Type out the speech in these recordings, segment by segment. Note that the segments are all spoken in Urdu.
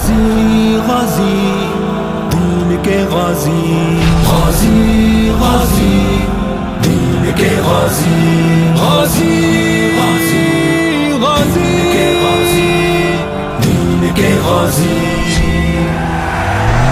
غازی غازی دین کے غازی، غازی غازی دین کے غازی، غازی غازی غازی کے غازی دین کے غازی۔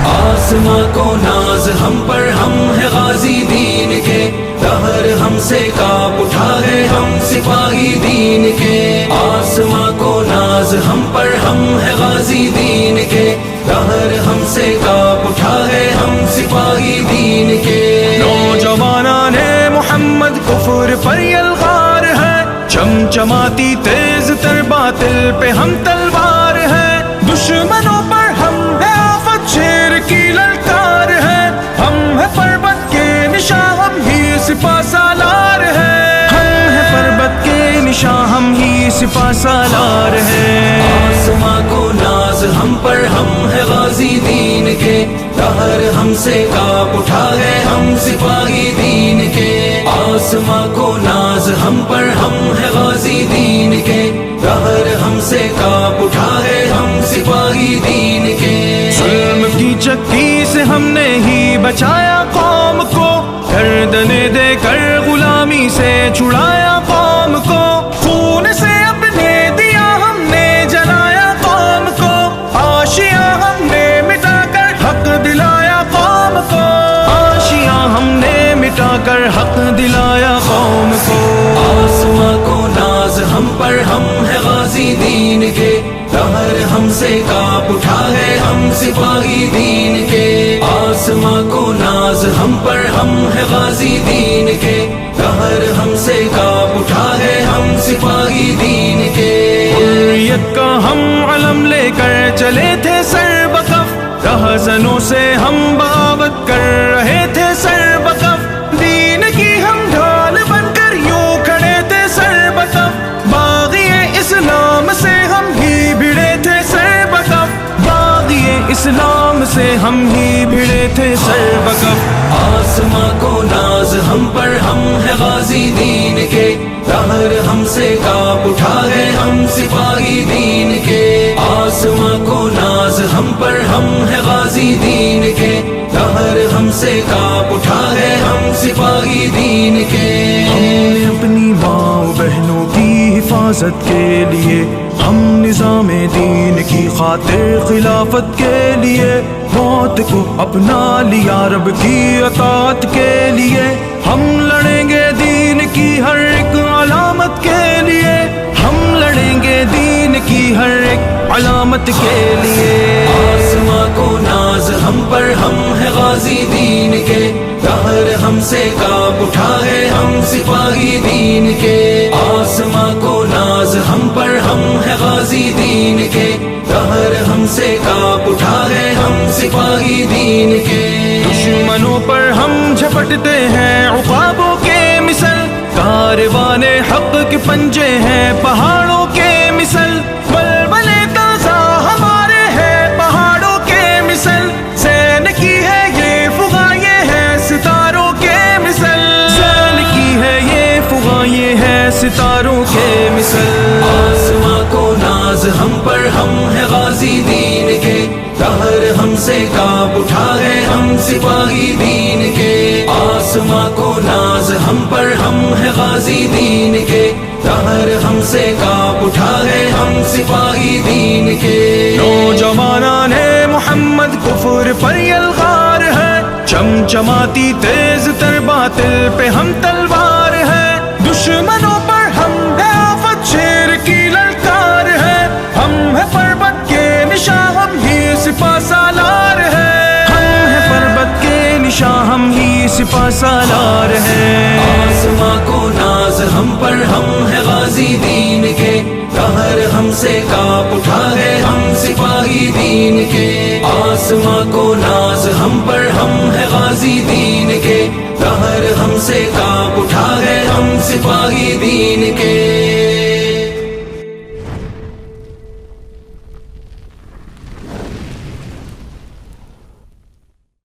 آسماں کو ناز ہم پر، ہم ہے غازی دین کے، دہر ہم سے کاپ اٹھا ہے ہم سپاہی دین کے۔ آسماں کو ناز ہم پر، ہم ہے غازی دین کے، دہر ہم سے کاپ اٹھا ہے ہم سپاہی دین کے۔ نوجوانان محمد کفر پر یلغار ہے، چمچماتی تیز تر باطل پہ ہم تلوار ہے، دشمنوں پر ہم ہے آفت شیر کی للکار ہے، ہم ہے پربت کے نشاں ہم ہی سپہ سالار ہے، ہم ہے پربت کے نشاں ہم ہی سپہ سالار ہے۔ آسماں کو ناز ہم پر، ہم ہے غازی دین کے، دہر ہم سے کاپ اٹھا ہے ہم سپاہی دین کے۔ آسماں کو ناز ہم پر، ہم ہے غازی دین کے، دہر ہم سے کاپ اٹھا ہے ہم سپاہی دین کے۔ ظلم کی چکی سے ہم نے ہی بچایا قوم کو، گردنیں دے کر غلامی سے چھڑایا قوم کو، خون سے اپنے دیا ہم نے جلایا قوم کو، آشیاں ہم نے مٹا کر حق دلایا قوم کو، آشیاں ہم نے مٹا کر حق دلایا قوم کو۔ آسماں کو ناز ہم پر، ہم ہے غازی دین کے، دہر ہم سے کاپ اٹھا ہے ہم سپاہی دین کے۔ آسماں کو ناز ہم پر، ہم ہے غازی دین کے، دہر ہم سے کاپ اٹھا ہے ہم سپاہی دین کے۔ حریت کا ہم علم لے کر چلے تھے سر بکف، رہزنوں سے ہم بغاوت کر رہے تھے سر بکف، دین کی ہم ڈھال بن کر یوں کھڑے تھے سر بکف، باغی اسلام سے ہم ہی بھڑے تھے سر بکف، باغی اسلام سے ہم ہی بھڑے تھے سر بکف۔ آسماں کو ناز ہم پر، ہم ہے غازی دین کے، دہر ہم سے کاپ اٹھا ہے ہم سپاہی دین کے۔ آسماں کو ناز ہم پر، ہم ہے غازی دین کے، دہر ہم سے کاپ اٹھا ہے ہم سپاہی دین کے۔ ہم نے اپنی ماں بہنوں کی حفاظت کے لیے، ہم نظام دین کی خاطر خلافت کے لیے، موت کو اپنا لیا رب کی اطاعت کے لیے، ہم لڑیں گے دین کی ہر ایک علامت کے لیے، ہم لڑیں گے دین کی ہر ایک علامت کے لیے۔ آسماں کو ناز ہم پر، ہم ہے غازی دین کے، دہر ہم سے کاپ اٹھا ہے ہم سپاہی دین کے۔ آسماں کو ناز ہم پر، ہم ہے غازی دین کے، دہر ہم سے کاپ اٹھا ہے ہم سپاہی دین کے۔ دشمنوں پر ہم جھپٹتے ہیں عقابوں کے مثل، کاروان حق کے پنجے ہیں پہاڑوں کے مثل، بلبلے تازہ ہمارے ہیں پہاڑوں کے مثل، زین کی ہے یہ فغاں یہ ہے ستاروں کے مثل، زین کی ہے یہ فغاں یہ ہے ستاروں کے مثل۔ آسماں کو ناز ہم پر، ہم ہے غازی دین کے، دہر ہم سے کاپ اٹھا ہے ہم سپاہی دین کے۔ آسماں کو ناز ہم پر، ہم ہے غازی دین کے، دہر ہم سے کاپ اٹھا ہے ہم سپاہی دین کے۔ نوجوانان محمد کفر پر یلغار ہے، چمچماتی تیز تر باطل پہ ہم تلوار ہے، دشمنوں پر ہم ہے آفت شیر کی للکار ہے، ہم ہے پربت کے نشاں ہم ہی سپہ سالار ہے، ہم ہے پربت کے نشاں ہم ہی سپہ سالار ہے۔ آسماں کو ناز ہم پر، ہم ہے غازی دین کے، دہر ہم سے کاپ اٹھا ہے ہم سپاہی دین کے۔ آسماں کو ناز ہم پر، ہم ہے غازی دین کے، دہر ہم سے کاپ اٹھا ہے ہم سپاہی دین کے۔